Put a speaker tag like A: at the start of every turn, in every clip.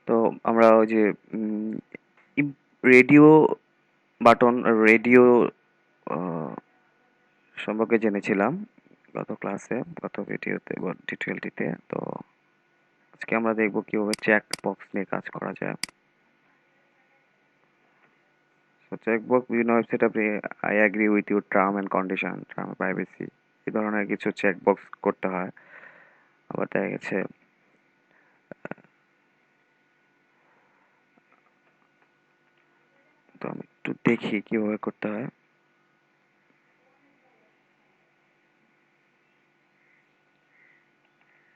A: তো আমরা ওই যে রেডিও বাটন, রেডিও সম্পর্কে জেনেছিলাম গত ক্লাসে, গত ভিডিওতে বা টিউটোরিয়ালটিতে। তো আজকে আমরা দেখব কিভাবে চেক বক্স নিয়ে কাজ করা যায়। তো চেক বক্স বিভিন্ন ওয়েবসাইট আপনি I agree with your term and condition, term privacy, এই ধরনের কিছু চেক বক্স করতে হয়। আবার দেখা গেছে তো আমি একটু দেখি কিভাবে করতে হয়।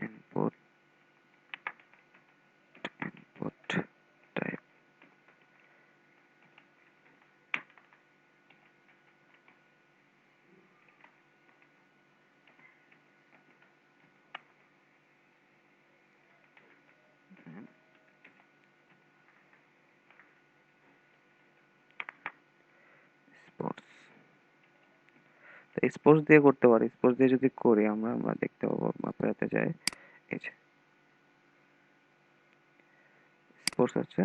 A: Input input type sports. Sports দিয়ে করতে পারি। স্পোর্টস দিয়ে যদি করি আমরা দেখতে পাবো, মাপে যায় এই যে স্পোর্টস হচ্ছে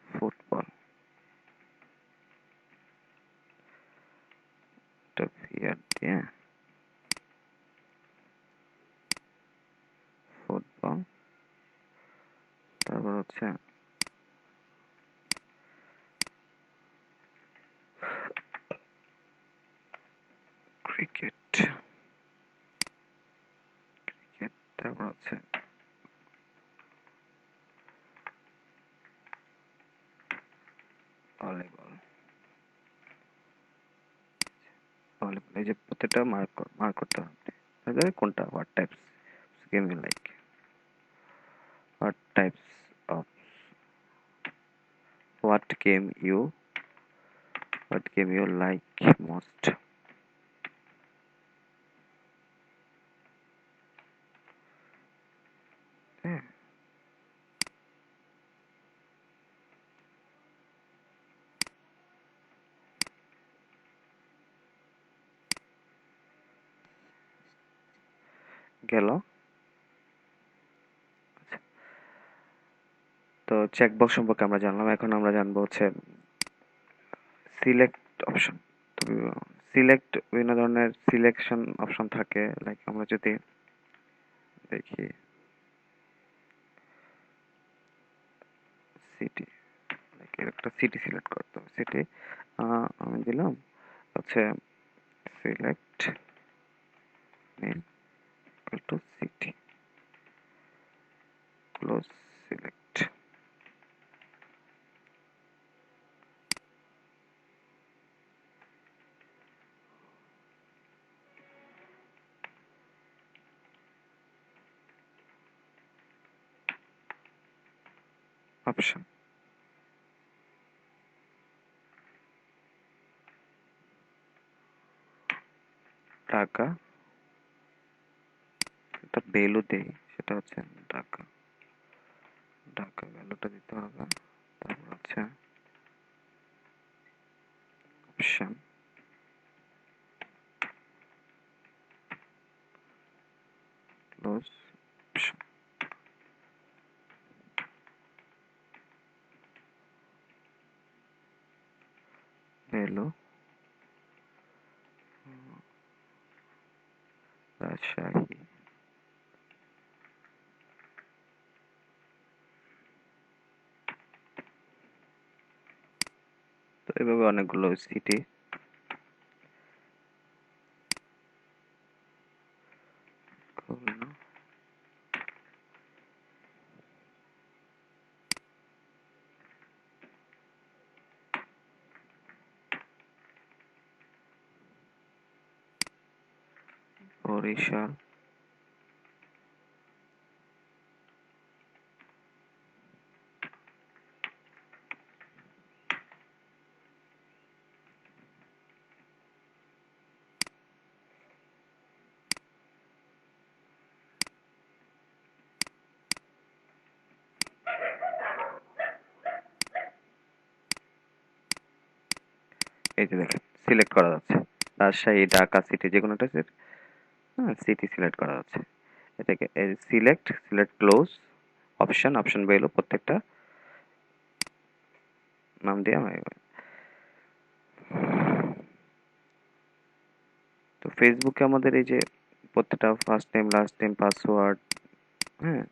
A: ফুটবল। ভিআর দিয়ে ফুটবল, তারপর হচ্ছে ক্রিকেট, তারপর হচ্ছে ভলিবল। ভলিবল এই যে প্রত্যেকটা মার্ক করতে হবে কোনটা, what types game you like, what types of, what game you like most. হ্যাঁ, গেল। তো চেকবক্স সম্পর্কে আমরা জানলাম। এখন আমরা জানবো হচ্ছে সিলেক্ট অপশন। তো সিলেক্ট, বিভিন্ন ধরনের সিলেকশন অপশন থাকে। লাইক আমরা যদি দেখি সিটি, লাইক একটা সিটি সিলেক্ট করতে হবে। সিটি আমি দিলাম হচ্ছে select name equal to city, close select. Option Dhaka, একটা ভ্যালু দেই, সেটা হচ্ছে ঢাকা। ঢাকা ভ্যালুটা দিতে হবে। তারপর হচ্ছে option close option, value Rajshahi. তো এভাবে অনেকগুলো সিটি খুলনা, বরিশাল, এই যে দেখেন সিলেক্ট করা যাচ্ছে রাজশাহী, ঢাকা, সিটি, যে কোনো একটা সিটি সিলেক্ট করা যাচ্ছে। এটাকে select, select close, option value প্রত্যেকটা নাম দিয়ে আমরা তো ফেসবুকে আমাদের এই যে প্রত্যেকটা first name last name password, হ্যাঁ,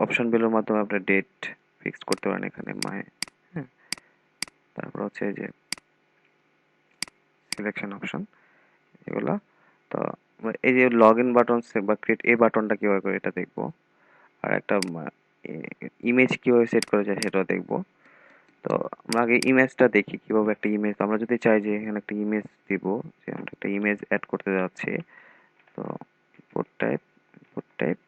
A: অপশন ভ্যালুর মাধ্যমে আপনার ডেট ফিক্স করতে পারেন এখানে হ্যাঁ, তারপর হচ্ছে এই যে সিলেকশন অপশন এগুলো। তো এই যে লগ ইন বাটন বা ক্রিয়েট এই বাটনটা কিভাবে করে এটা দেখবো, আর একটা ইমেজ কিভাবে সেট করা যায় সেটাও দেখবো। তো আমরা আগে ইমেজটা দেখি কিভাবে একটা ইমেজ, আমরা যদি চাই যে এখানে একটা ইমেজ দিব, যে আমরা একটা ইমেজ অ্যাড করতে যাচ্ছি, তো import type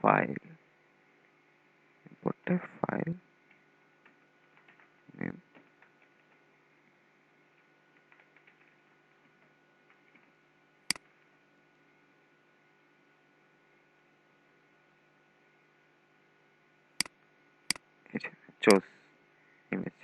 A: file, import type file name, choose image.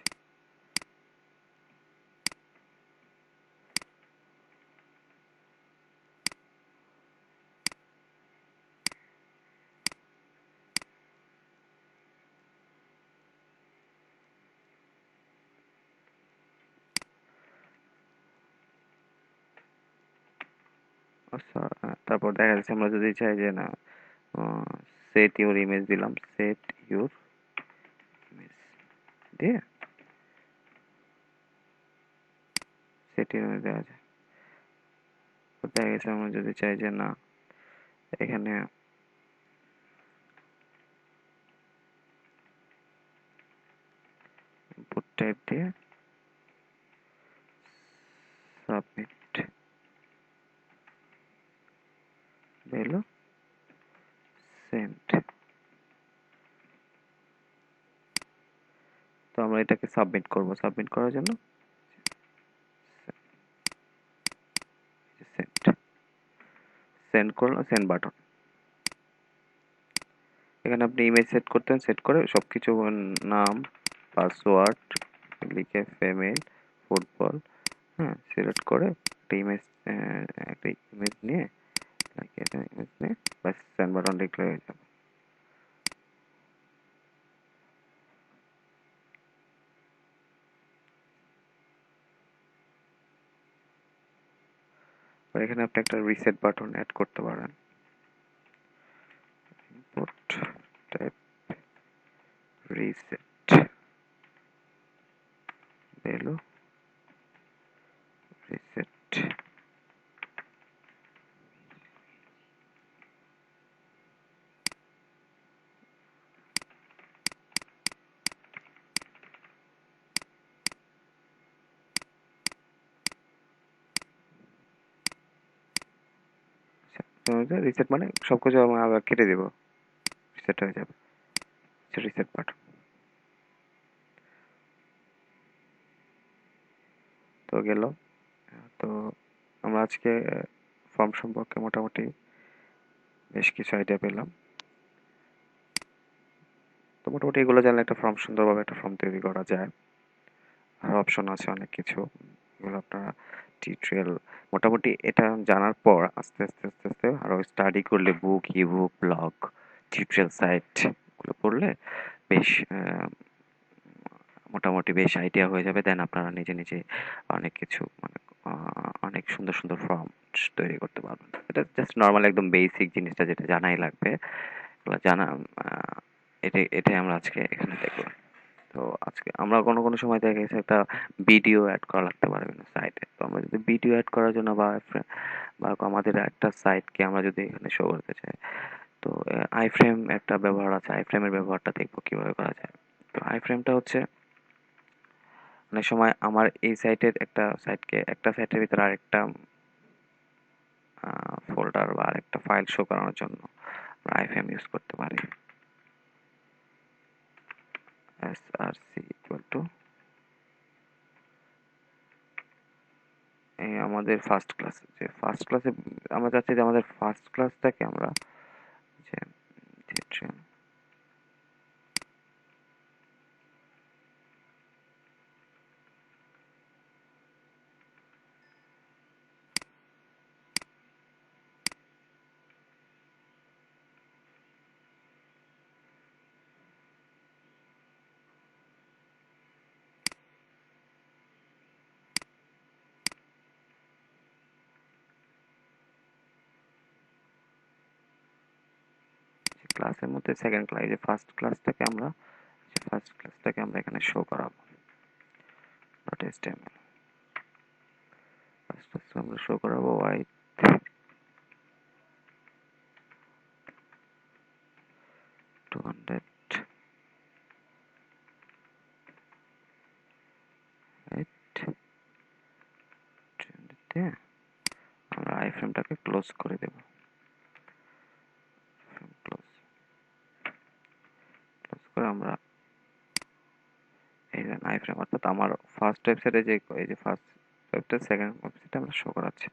A: আচ্ছা, তারপর দেখা যাচ্ছে আমরা যদি চাই যে না সেট ইউর ইমেজ দিলাম, সেট ইউর ইমেজ দিয়ে সেট ইউর ইমেজ দেওয়া যায়। তো দেখা গেছে আমরা যদি চাই যে না এখানে ইনপুট টাইপ দিয়ে সাবমিট দিল, সেন্ড। তো আমরা এটাকে সাবমিট করব, সাবমিট করার জন্য সেন্ড, সেন্ড করলাম, সেন্ড বাটন। এখানে আপনি ইমেজ সেট করতেন, সেট করে সবকিছু নাম পাসওয়ার্ড লিখে ফিমেল ফুটবল, হ্যাঁ, সিলেক্ট করে একটা ইমেজ নিয়ে ইমেজ নিয়ে বাস সেন্ড বাটন লিখলে হয়ে যাবে। আর এখানে আপনি একটা রিসেট বাটন অ্যাড করতে পারেন, input type reset value reset. Reset মানে সবকিছু আমরা আবার কেটে দেবো, রিসেট হয়ে যাবে, রিসেট বাটন। তো গেল। তো আমরা আজকে ফর্ম সম্পর্কে মোটামুটি বেশ কিছু আইডিয়া পেলাম। তো মোটামুটি এগুলো জানলে একটা ফর্ম সুন্দরভাবে একটা ফর্ম তৈরি করা যায়। আর অপশন আছে অনেক কিছু, এগুলো আপনারা টিউটোরিয়াল মোটামুটি এটা জানার পর আস্তে আস্তে আস্তে আস্তে আরো স্টাডি করলে বুক ইবুক ব্লগ টিউটোরিয়াল সাইট গুলো পড়লে বেশ মোটামুটি বেশ আইডিয়া হয়ে যাবে। দেন আপনারা নিজে নিজে অনেক কিছু মানে অনেক সুন্দর সুন্দর ফর্ম তৈরি করতে পারবেন। এটা জাস্ট নর্মাল একদম বেসিক জিনিসটা যেটা জানাই লাগবে, এগুলো জানা এটাই আমরা আজকে এখানে দেখবো। তো আজকে আমরা কোনো কোনো সময় দেখা গেছে একটা ভিডিও অ্যাড করা লাগতে পারে বিভিন্ন সাইটে। তো আমরা যদি ভিডিও অ্যাড করার জন্য বা আমাদের একটা সাইটকে আমরা যদি এখানে শো করতে চাই, তো আইফ্রেম একটা ব্যবহার আছে, আইফ্রেমের ব্যবহারটা দেখবো কিভাবে করা যায়। তো আইফ্রেমটা হচ্ছে অনেক সময় আমার এই সাইটের একটা সাইটের ভিতরে আরেকটা ফোল্ডার বা আরেকটা ফাইল শো করানোর জন্য আমরা আইফ্রেম ইউজ করতে পারি। src ইকুয়াল টু আমাদের ফার্স্ট ক্লাসে আমরা চাচ্ছি যে আমাদের ফার্স্ট ক্লাসটাকে আমরা যে ক্লাসের মধ্যে সেকেন্ড ক্লাস, এই যে ফার্স্ট ক্লাসটাকে আমরা এখানে শো করাবো। ডট এচটিএমএল ফার্স্ট ক্লাস আমরা শো করাবো হোয়াইট 200 হ্যাঁ, আমরা আই ফ্রেমটাকে ক্লোজ করে দেব। ক্লোজ করে আমরা এই যে আই ফ্রেম, অর্থাৎ আমার ফার্স্ট ওয়েবসাইটে যে এই যে ফার্স্ট ওয়েবসাইট সেকেন্ড ওয়েবসাইটে আমরা শো করাচ্ছি।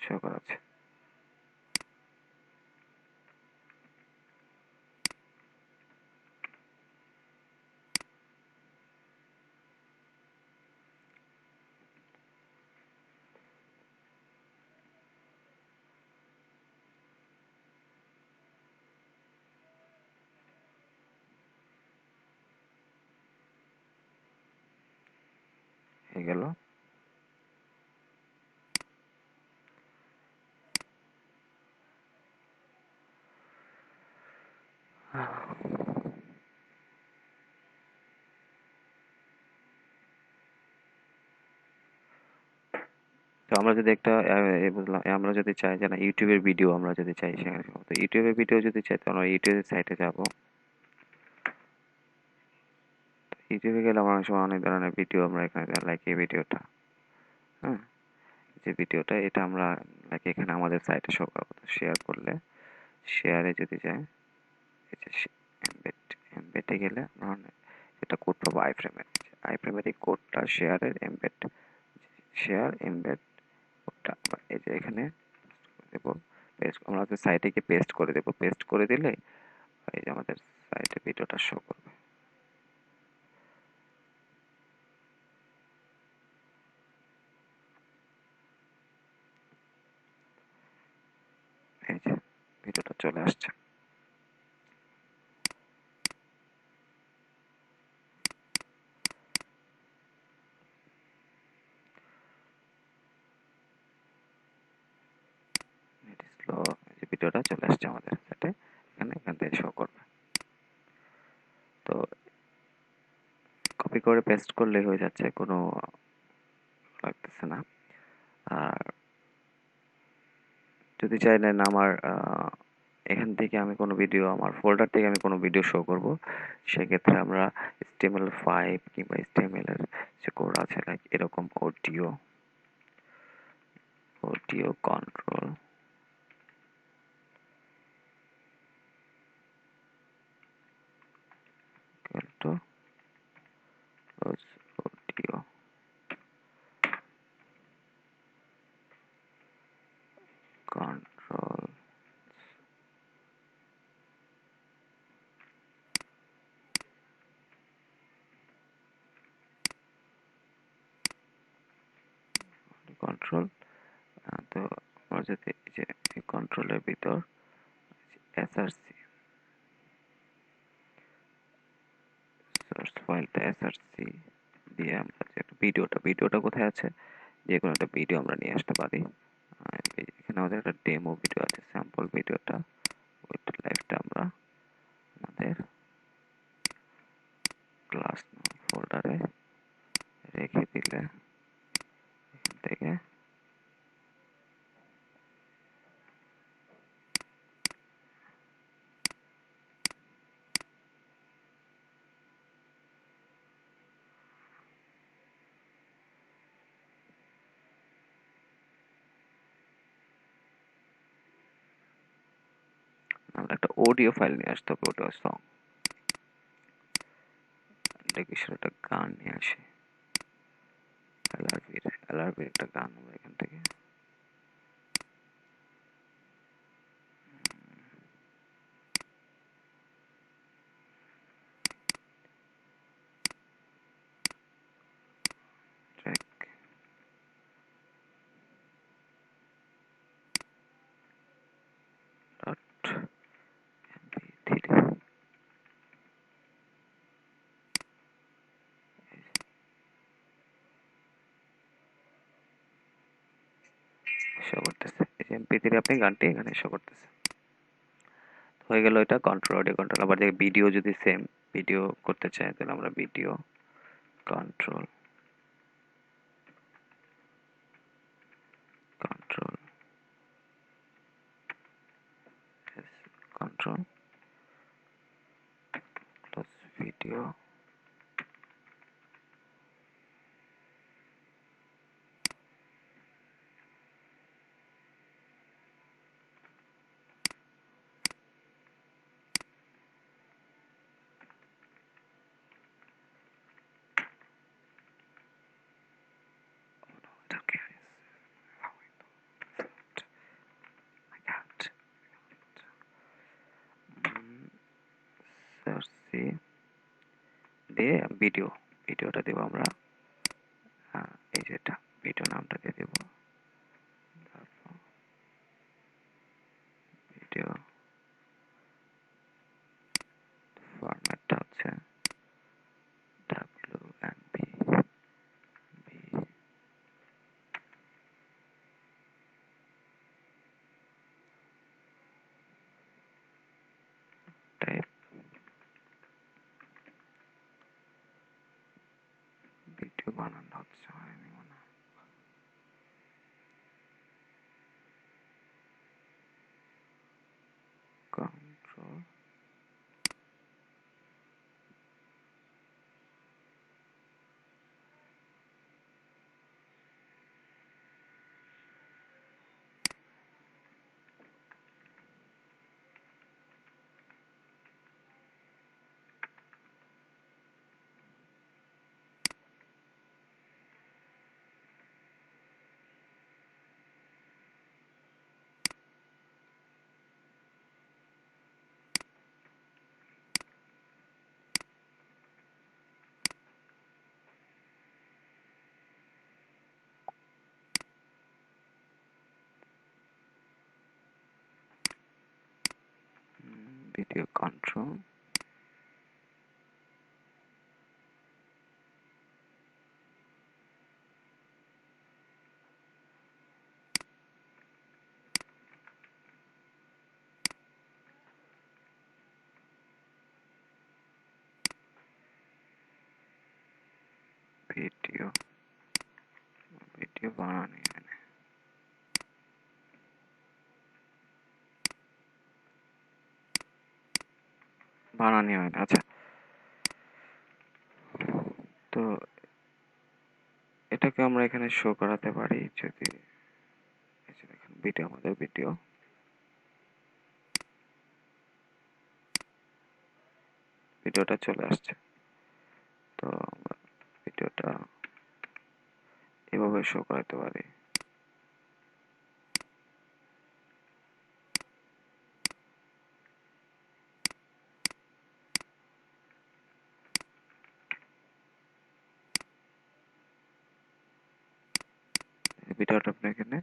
A: শো করাচ্ছে। হয়ে গেল। তো আমরা যদি একটা বুঝলাম, আমরা যদি চাই যে না ইউটিউবের ভিডিও আমরা যদি চাই সেখানে, তো ইউটিউবের ভিডিও যদি চাই তো আমরা ইউটিউবের সাইটে যাব। ইউটিউবে গেলে আমরা অনেক সময় অনেক ধরনের ভিডিও আমরা এখানে লাইক এই ভিডিওটা, হ্যাঁ, যে ভিডিওটা এটা আমরা লাইক এখানে আমাদের সাইটে শো করবো। শেয়ার করলে শেয়ারে যদি যাই, এমবেডে গেলে আমরা এটা কোড পাবো আই ফ্রেমের এই কোডটা শেয়ারের এমবেড কোডটা আমরা এই যে এখানে দেবো। আমরা সাইটে গিয়ে পেস্ট করে দেবো। পেস্ট করে দিলে এই যে আমাদের সাইটে ভিডিওটা শো করবে। এই যে ভিডিওটা চলে আসছে। ভিডিওটা চলে আসছে আমাদের সাথে, এখান থেকে শো করবে। তো কপি করে পেস্ট করলে হয়ে যাচ্ছে, কোনো লাগতেছে না। আর যদি চাইলেন আমার এখান থেকে আমি কোনো ভিডিও, আমার ফোল্ডার থেকে আমি কোনো ভিডিও শো করব, সেক্ষেত্রে আমরা HTML5 কিংবা HTML এর যে কোড আছে লাইক এরকম audio control to audio control control. তো আমরা যদি এই যে কন্ট্রোলের ভিতর এসআরসি সোর্স ফাইলটা এসআরসি দিয়ে আমরা যে ভিডিওটা কোথায় আছে, যে কোনো একটা ভিডিও আমরা নিয়ে আসতে পারি। এখানে আমাদের একটা ডেমো ভিডিও আছে, স্যাম্পল ভিডিওটা, ওইটা লাইভটা আমরা আমাদের ক্লাস ফোল্ডারে রেখে দিলে এখান থেকে আমরা একটা অডিও ফাইল নিয়ে আসতে হবে, অডিও সং ডেকেশন একটা গান নিয়ে আসি, এলআরবির একটা গান আমরা এখান থেকে ট্র্যাক ডট MP3 MP3 আপনি গানটি এখানে শো করতেছে। হয়ে গেল এটা কন্ট্রোল, অডিও কন্ট্রোল। আবার দেখি ভিডিও যদি সেম ভিডিও করতে চাই তাহলে আমরা video control, control, control plus video, দিয়ে ভিডিও, ভিডিওটা দেবো আমরা, এই যেটা ভিডিও নামটা দিয়ে দেবো, ভিডিও ফরম্যাটটা হচ্ছে WMP টাইপ, ভিডিও বানানো হচ্ছে হয়নি মনে হয়। Control video control video, video বানানি হয়নি, বানানি হয়নি। আচ্ছা, তো এটাকে আমরা এখানে শো করাতে পারি যদি, এই যে দেখেন ভিডিও, আমাদের ভিডিও, ভিডিওটা চলে আসছে। তো আমরা ভিডিওটা এভাবে শো করাতে পারি। ভিডিওটা আপনি এখানে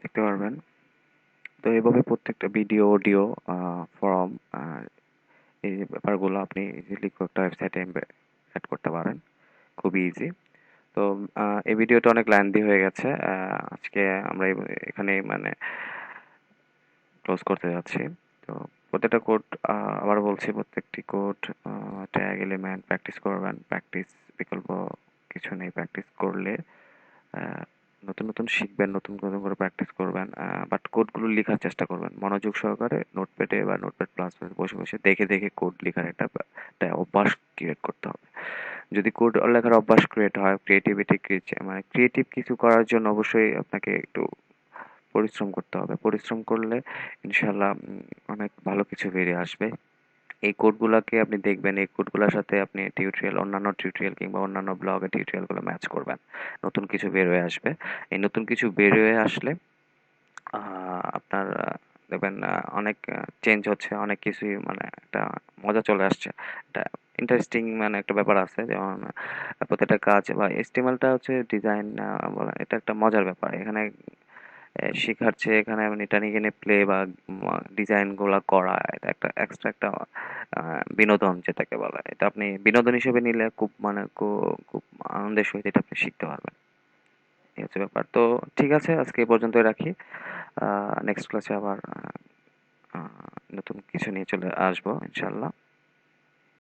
A: দেখতে পারবেন। তো এইভাবে প্রত্যেকটা ভিডিও, অডিও, ফর্ম, এই যে ব্যাপারগুলো আপনি ইজিলি একটা ওয়েবসাইটে অ্যাড করতে পারেন, খুবই ইজি। তো এই ভিডিওটা অনেক লেন্থি হয়ে গেছে, আজকে আমরা এখানে মানে ক্লোজ করতে যাচ্ছি। তো প্রত্যেকটা কোড, আবার বলছি, প্রত্যেকটি কোড, ট্যাগ, এলিমেন্ট প্র্যাকটিস করবেন। প্র্যাকটিস বিকল্প কিছু নেই, প্র্যাকটিস করলে নতুন নতুন শিখবেন, নতুন নতুন করে প্র্যাকটিস করবেন। বাট কোডগুলো লেখার চেষ্টা করবেন মনোযোগ সহকারে, নোটপ্যাডে বা নোটপ্যাড প্লাস বসে বসে দেখে দেখে কোড লেখার একটা অভ্যাস ক্রিয়েট করতে হবে। যদি কোড লেখার অভ্যাস ক্রিয়েট হয়, ক্রিয়েটিভিটি মানে ক্রিয়েটিভ কিছু করার জন্য অবশ্যই আপনাকে একটু পরিশ্রম করতে হবে। পরিশ্রম করলে ইনশাল্লাহ অনেক ভালো কিছু বেরিয়ে আসবে। এই কোডগুলাকে আপনি দেখবেন, এই কোডগুলোর সাথে আপনি টিউটোরিয়াল, অন্যান্য টিউটোরিয়াল কিংবা অন্যান্য ব্লগের টিউটোরিয়ালগুলো ম্যাচ করবেন। নতুন কিছু বের হয়ে আসবে। এই নতুন কিছু বের হয়ে আসলে আপনার দেখবেন অনেক চেঞ্জ হচ্ছে, অনেক কিছুই মানে একটা মজা চলে আসছে। একটা ইন্টারেস্টিং মানে একটা ব্যাপার আছে, যেমন প্রত্যেকটা কাজ বা HTML-টা হচ্ছে ডিজাইন বলা, এটা একটা মজার ব্যাপার। এখানে শেখার চেয়ে এখানে মানে এটা নিয়ে প্লে বা ডিজাইন গুলা করা, এটা একটা এক্সট্রা একটা বিনোদন যেটাকে বলা হয়। এটা আপনি বিনোদন হিসেবে নিলে খুব মানে খুব আনন্দের সহিত এটা আপনি শিখতে পারবেন। এই হচ্ছে ব্যাপার। তো ঠিক আছে, আজকে এই পর্যন্তই রাখি। নেক্সট ক্লাসে আবার নতুন কিছু নিয়ে চলে আসবো ইনশাল্লাহ।